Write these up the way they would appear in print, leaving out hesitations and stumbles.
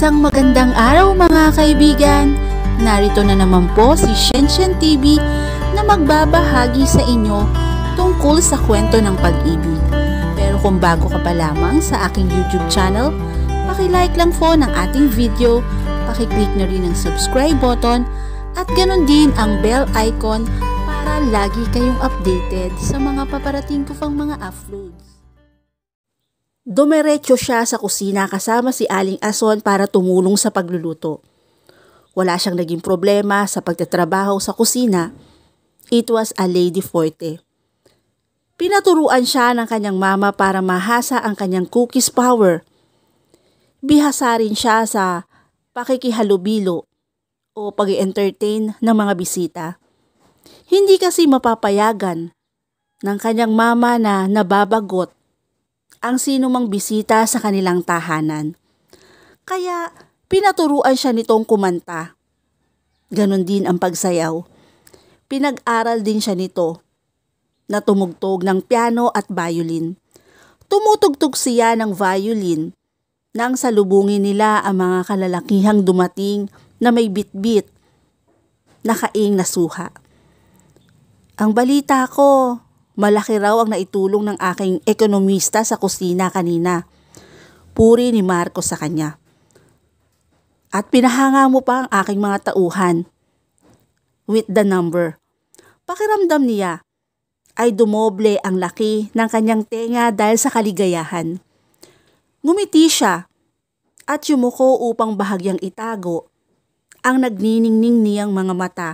Isang magandang araw mga kaibigan! Narito na naman po si Shenshen TV na magbabahagi sa inyo tungkol sa kwento ng pag-ibig. Pero kung bago ka pa lamang sa aking YouTube channel, paki-like lang po ng ating video, paki-click na rin ang subscribe button at ganon din ang bell icon para lagi kayong updated sa mga paparating ko pang mga uploads. Dumiretso siya sa kusina kasama si Aling Ason para tumulong sa pagluluto. Wala siyang naging problema sa pagtatrabaho sa kusina. It was a lady forte. Pinaturuan siya ng kanyang mama para mahasa ang kanyang cookies power. Bihasa rin siya sa pakikihalubilo o pag-entertain ng mga bisita. Hindi kasi mapapayagan ng kanyang mama na nababagot ang sinumang bisita sa kanilang tahanan. Kaya pinaturuan siya nitong kumanta. Ganon din ang pagsayaw. Pinag-aral din siya nito na tumugtog ng piano at violin. Tumutugtog siya ng violin nang salubungin nila ang mga kalalakihang dumating na may bitbit, nakaing na suha. Ang balita ko, malaki raw ang naitulong ng aking ekonomista sa kusina kanina. Puri ni Marco sa kanya. At pinahanga mo pa ang aking mga tauhan with the number. Pakiramdam niya ay dumoble ang laki ng kanyang tenga dahil sa kaligayahan. Ngumiti siya at yumuko upang bahagyang itago ang nagniningning niyang mga mata,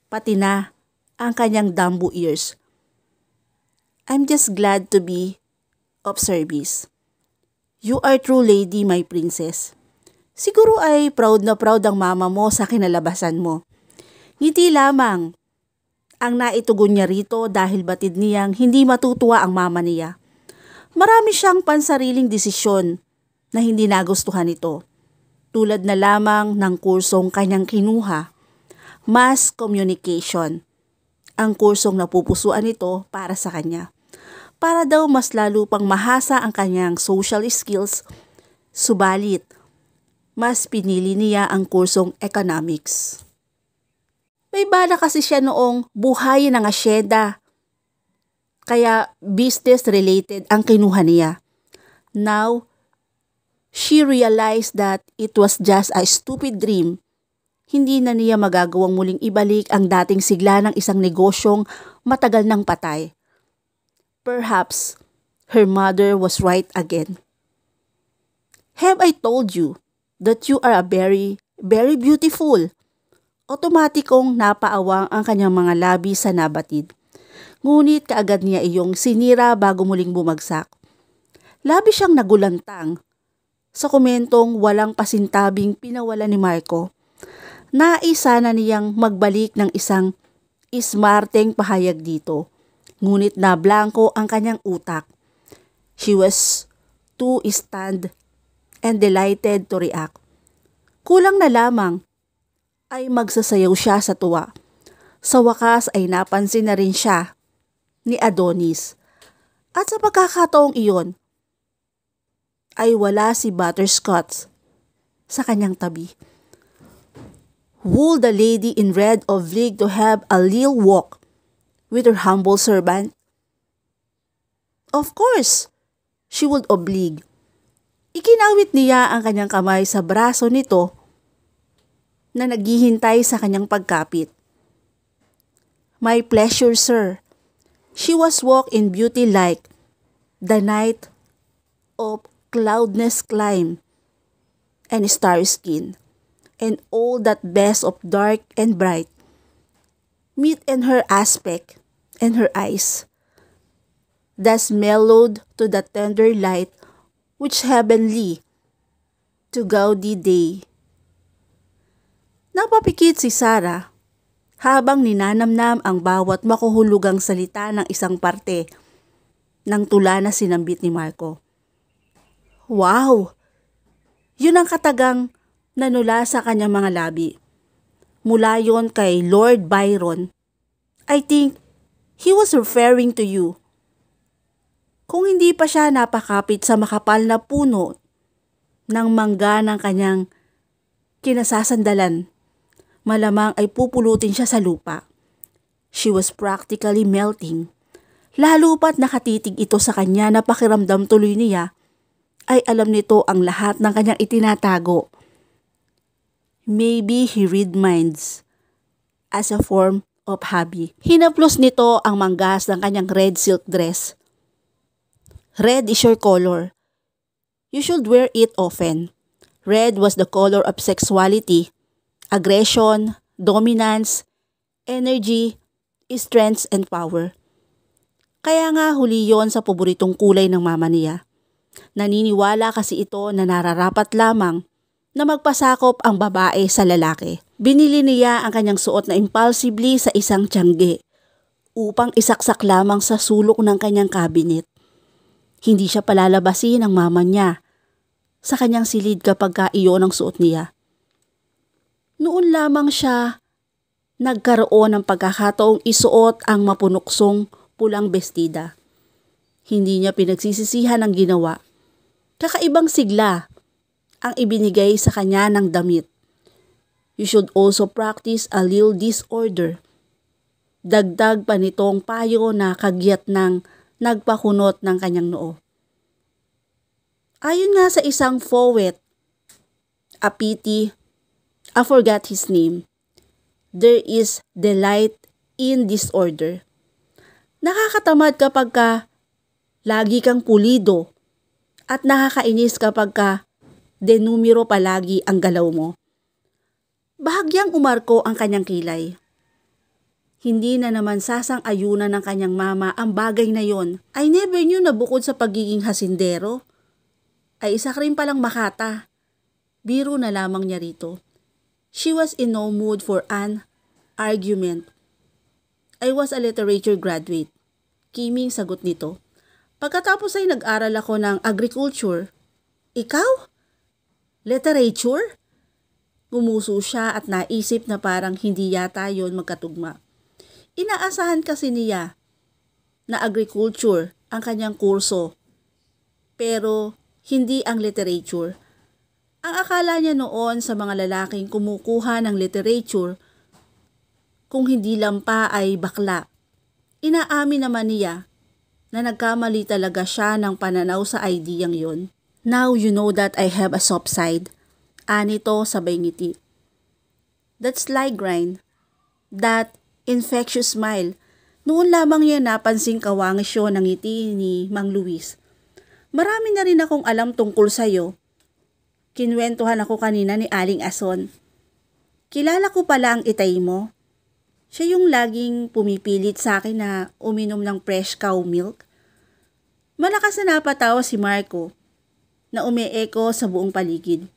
pati na ang kanyang Dumbo ears. I'm just glad to be of service. You are true lady, my princess. Siguro ay proud na proud ang mama mo sa kinalabasan mo. Ngiti lamang ang naitugon niya rito dahil batid niyang hindi matutuwa ang mama niya. Marami siyang pansariling desisyon na hindi nagustuhan ito. Tulad na lamang ng kursong kanyang kinuha, Mass Communication. Ang kursong napupusuan nito para sa kanya. Para daw mas lalo pang mahasa ang kanyang social skills, subalit mas pinili niya ang kursong economics. May bala kasi siya noong buhayin ng asyenda, kaya business related ang kinuha niya. Now, she realized that it was just a stupid dream. Hindi na niya magagawang muling ibalik ang dating sigla ng isang negosyong matagal nang patay. Perhaps her mother was right again. Have I told you that you are a very, very beautiful? Otomatikong napaawang ang kanyang mga labi sa nabatid. Ngunit kaagad niya iyong sinira bago muling bumagsak. Labi siyang nagulantang sa komentong walang pasintabing pinawala ni Marco. Naisa na niyang magbalik ng isang ismarteng pahayag dito, ngunit na blanko ang kanyang utak. She was too stunned and delighted to react. Kulang na lamang ay magsasayaw siya sa tuwa. Sa wakas ay napansin na rin siya ni Adonis. At sa pagkakataong iyon, ay wala si Butterscotch sa kanyang tabi. Would the lady in red oblige to have a little walk with her humble servant? Of course, she would oblige. Ikinawit niya ang kanyang kamay sa braso nito na naghihintay sa kanyang pagkapit. My pleasure, sir. She was walked in beauty like the night of cloudless clime and starry skin. And all that best of dark and bright, meet in her aspect and her eyes, thus mellowed to the tender light which heavenly to gaudy day. Napapikit si Sarah habang ninanamnam ang bawat makuhulugang salita ng isang parte ng tula na sinambit ni Marco. Wow! Yun ang katagang nanula sa kanyang mga labi. Mula yon kay Lord Byron. I think he was referring to you. Kung hindi pa siya napakapit sa makapal na puno ng mangga ng kanyang kinasasandalan. Malamang ay pupulutin siya sa lupa. She was practically melting. Lalo pa't nakatitig ito sa kanya na pakiramdam tuloy niya ay alam nito ang lahat ng kanyang itinatago. Maybe he read minds as a form of hobby. Hinaplos nito ang manggas ng kanyang red silk dress. Red is your color. You should wear it often. Red was the color of sexuality, aggression, dominance, energy, strength, and power. Kaya nga huli yon sa paboritong kulay ng mama niya. Naniniwala kasi ito na nararapat lamang na magpasakop ang babae sa lalaki. Binili niya ang kanyang suot na impulsively sa isang tiyangge upang isaksak lamang sa sulok ng kanyang cabinet. Hindi siya palalabasin ng mama niya sa kanyang silid kapag iyon ang suot niya. Noon lamang siya nagkaroon ng pagkakataong isuot ang mapunuksong pulang bestida. Hindi niya pinagsisisihan ang ginawa. Kakaibang sigla ang ibinigay sa kanya ng damit. You should also practice a little disorder. Dagdag pa nitong payo na kagyat ng nagpakunot ng kanyang noo. Ayon nga sa isang poet, a pity, I forgot his name, there is delight in disorder. Nakakatamad kapag lagi kang pulido at nakakainis kapag denumero palagi ang galaw mo. Bahagyang umarko ang kanyang kilay. Hindi na naman sasang-ayunan ng kanyang mama ang bagay na yon. I never knew na bukod sa pagiging hasindero, ay isa rin palang makata. Biro na lamang niya rito. She was in no mood for an argument. I was a literature graduate. Kiming sagot nito. Pagkatapos ay nag-aral ako ng agriculture. Ikaw? Literature? Gumuso siya at naisip na parang hindi yata yon magkatugma. Inaasahan kasi niya na agriculture ang kanyang kurso, pero hindi ang literature. Ang akala niya noon sa mga lalaking kumukuha ng literature, kung hindi lampa ay bakla. Inaamin naman niya na nagkamali talaga siya ng pananaw sa ideyang yon. Now you know that I have a soft side. Anito sabay ngiti. That sly grind, that infectious smile. Noon lamang niya napansing kawangis yun ng ngiti ni Mang Luis. Marami na rin akong alam tungkol sa'yo. Kinwentuhan ako kanina ni Aling Ason. Kilala ko pala ang itay mo. Siya yung laging pumipilit sa akin na uminom ng fresh cow milk. Malakas na napatawa si Marco na umeeko sa buong paligid.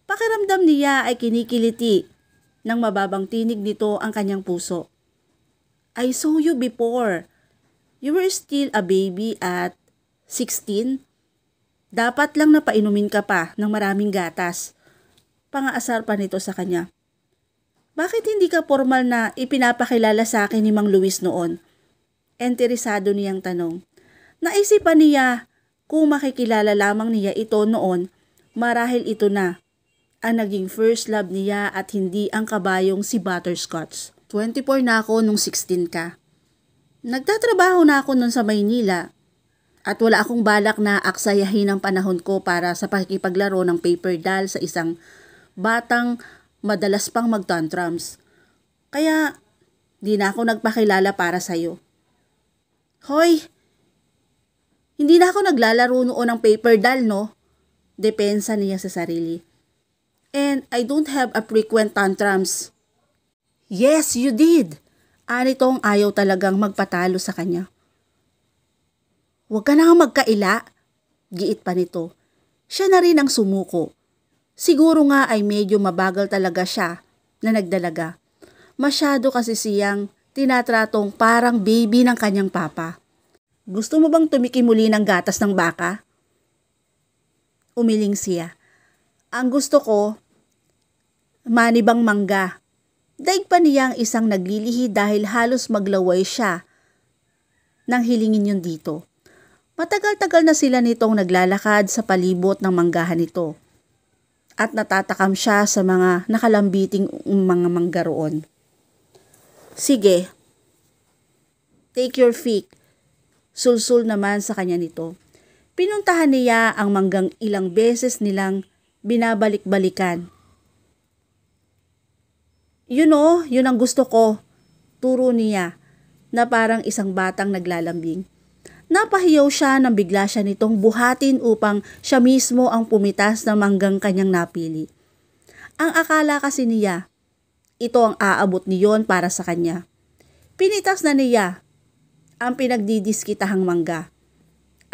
Pakiramdam niya ay kinikiliti nang mababang tinig nito ang kanyang puso. I saw you before. You were still a baby at 16. Dapat lang napainumin ka pa ng maraming gatas. Pangaasar pa nito sa kanya. Bakit hindi ka formal na ipinapakilala sa akin ni Mang Luis noon? Interesado niyang tanong. Naisipan niya kung makikilala lamang niya ito noon, marahil ito na ang naging first love niya at hindi ang kabayong si Butterscotch. 24 na ako nung 16 ka. Nagtatrabaho na ako noon sa Maynila at wala akong balak na aksayahin ang panahon ko para sa pakikipaglaro ng paper doll sa isang batang madalas pang mag-tantrums. Kaya di na ako nagpakilala para sa'yo. Hoy! Hindi na ako naglalaro noon ng paper doll, no? Depensa niya sa sarili. And I don't have a frequent tantrums. Yes, you did. Anitong ayaw talagang magpatalo sa kanya. Huwag ka na nga magkaila. Giit pa nito. Siya na rin ang sumuko. Siguro nga ay medyo mabagal talaga siya na nagdalaga. Masyado kasi siyang tinatratong parang baby ng kanyang papa. Gusto mo bang tumikim muli ng gatas ng baka? Umiling siya. Ang gusto ko, manibang mangga. Daig pa niya ang isang naglilihi dahil halos maglaway siya nang hilingin yun dito. Matagal-tagal na sila nitong naglalakad sa palibot ng manggahan nito. at natatakam siya sa mga nakalambiting mga mangga roon. Sige, take your pick. Sulsul naman sa kanya nito. Pinuntahan niya ang manggang ilang beses nilang binabalik-balikan. Yun ang gusto ko, turo niya na parang isang batang naglalambing. Napahiyaw siya nang bigla siya nitong buhatin upang siya mismo ang pumitas ng manggang kanyang napili. Ang akala kasi niya, ito ang aabot niyon para sa kanya. Pinitas na niya ang pinagdidiskitahang mangga.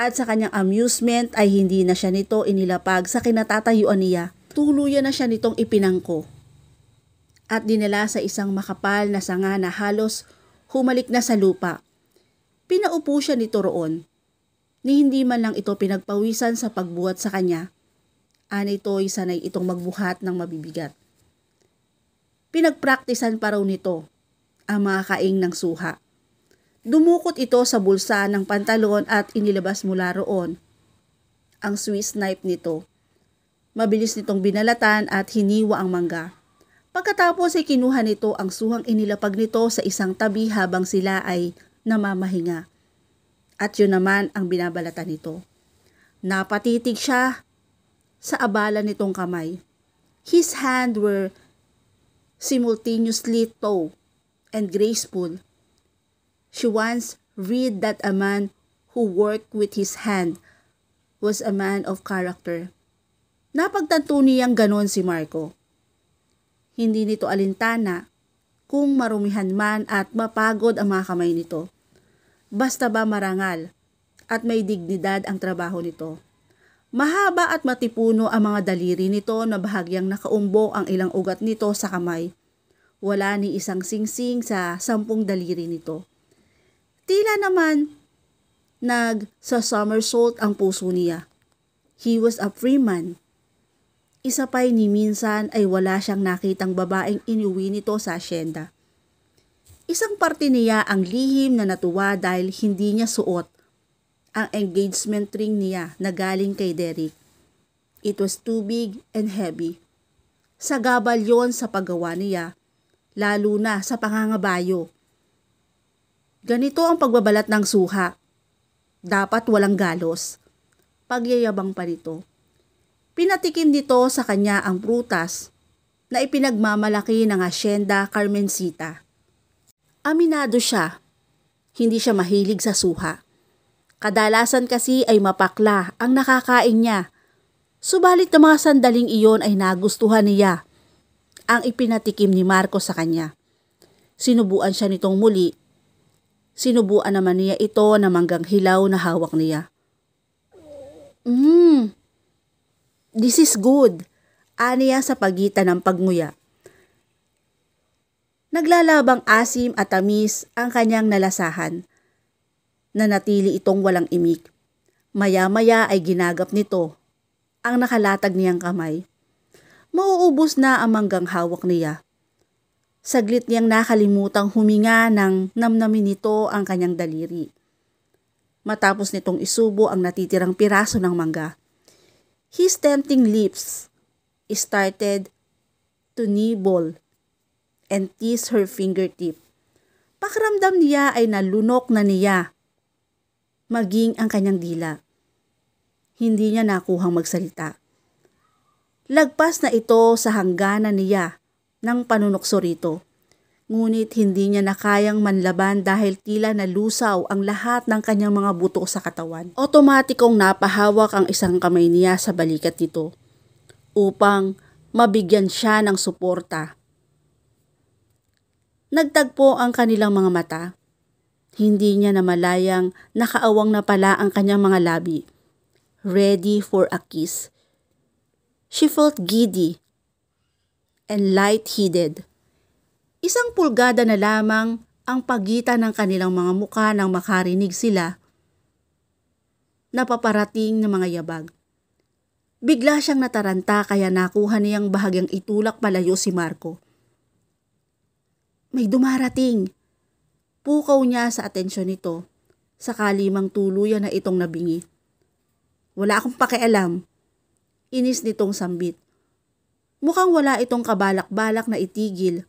At sa kanyang amusement ay hindi na siya nito inilapag sa kinatatayuan niya. Tuluyan na siya nitong ipinangko. At dinala sa isang makapal na sanga na halos humalik na sa lupa. Pinaupo siya nito roon. Ni hindi man lang ito pinagpawisan sa pagbuhat sa kanya. Ito'y sanay itong magbuhat ng mabibigat. Pinagpraktisan pa raw nito ang mga kaing ng suha. Dumukot ito sa bulsa ng pantalon at inilabas mula roon ang Swiss knife nito. Mabilis nitong binalatan at hiniwa ang mangga. Pagkatapos ay kinuha nito ang suhang inilapag nito sa isang tabi habang sila ay namamahinga. At yun naman ang binabalatan nito. Napatitig siya sa abala nitong kamay. His hands were simultaneously taut and graceful. She once read that a man who worked with his hand was a man of character. Napagtanto niyang ganon si Marco. Hindi nito alintana kung marumihan man at mapagod ang mga kamay nito. Basta ba marangal at may dignidad ang trabaho nito. Mahaba at matipuno ang mga daliri nito na bahagyang nakaumbo ang ilang ugat nito sa kamay. Wala ni isang singsing sa 10 daliri nito. Tila naman nag-somersault ang puso niya. He was a free man. Isa pa'y ni minsan ay wala siyang nakitang babaeng inuwi nito sa asyenda. Isang parte niya ang lihim na natuwa dahil hindi niya suot ang engagement ring niya na galing kay Derek. It was too big and heavy. Sagabal yon sa paggawa niya, lalo na sa pangangabayo. Ganito ang pagbabalat ng suha. Dapat walang galos. Pagyayabang pa nito. Pinatikim nito sa kanya ang prutas na ipinagmamalaki ng Hacienda Carmencita. Aminado siya. Hindi siya mahilig sa suha. Kadalasan kasi ay mapakla ang nakakain niya. Subalit na mga sandaling iyon ay nagustuhan niya ang ipinatikim ni Marco sa kanya. Sinubuan siya nitong muli. Sinubuan naman niya ito na manggang hilaw na hawak niya. This is good, aniya sa pagitan ng pagnguya. Naglalabang asim at tamis ang kanyang nalasahan. Nanatili itong walang imik. Maya-maya ay ginagap nito ang nakalatag niyang kamay. Mauubos na ang manggang hawak niya. Saglit niyang nakalimutang huminga nang namnamin nito ang kanyang daliri. Matapos nitong isubo ang natitirang piraso ng mangga, his tempting lips started to nibble and tease her fingertip. Pakiramdam niya ay nalunok na niya, maging ang kanyang dila. Hindi niya nakuhang magsalita. Lagpas na ito sa hangganan niya ng panunokso rito. Ngunit hindi niya nakayang manlaban dahil tila nalusaw ang lahat ng kanyang mga buto sa katawan. Otomatikong napahawak ang isang kamay niya sa balikat nito upang mabigyan siya ng suporta. Nagtagpo ang kanilang mga mata. Hindi niya namalayang nakaawang na pala ang kanyang mga labi. Ready for a kiss. She felt giddy and light-headed. 1 pulgada na lamang ang pagitan ng kanilang mga mukha nang makarinig sila na paparating ng mga yabag. Bigla siyang nataranta kaya nakuha niyang bahagyang itulak palayo si Marco. May dumarating. Pukaw niya sa atensyon nito, sakali mang tuluyan na itong nabingi. Wala akong pakialam. Inis nitong sambit. Mukhang wala itong kabalak-balak na itigil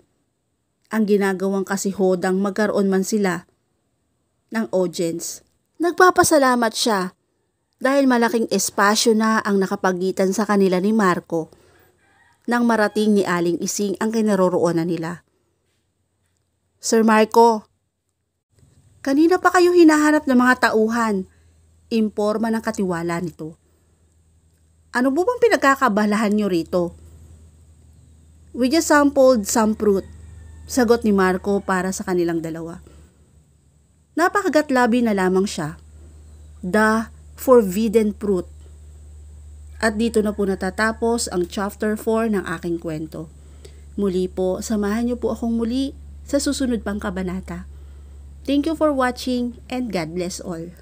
ang ginagawang kasihodang magkaroon man sila ng audience. Nagpapasalamat siya dahil malaking espasyo na ang nakapagitan sa kanila ni Marco nang marating ni Aling Ising ang kinaroroonan nila. Sir Marco, kanina pa kayo hinahanap ng mga tauhan, imporma ng katiwala nito. Ano po bang pinagkakabalahan nyo rito? We just sampled some fruit, sagot ni Marco para sa kanilang dalawa. Napakagatlabi na lamang siya. The forbidden fruit. At dito na po natatapos ang chapter 4 ng aking kwento. Muli po, samahan niyo po akong muli sa susunod pang kabanata. Thank you for watching and God bless all.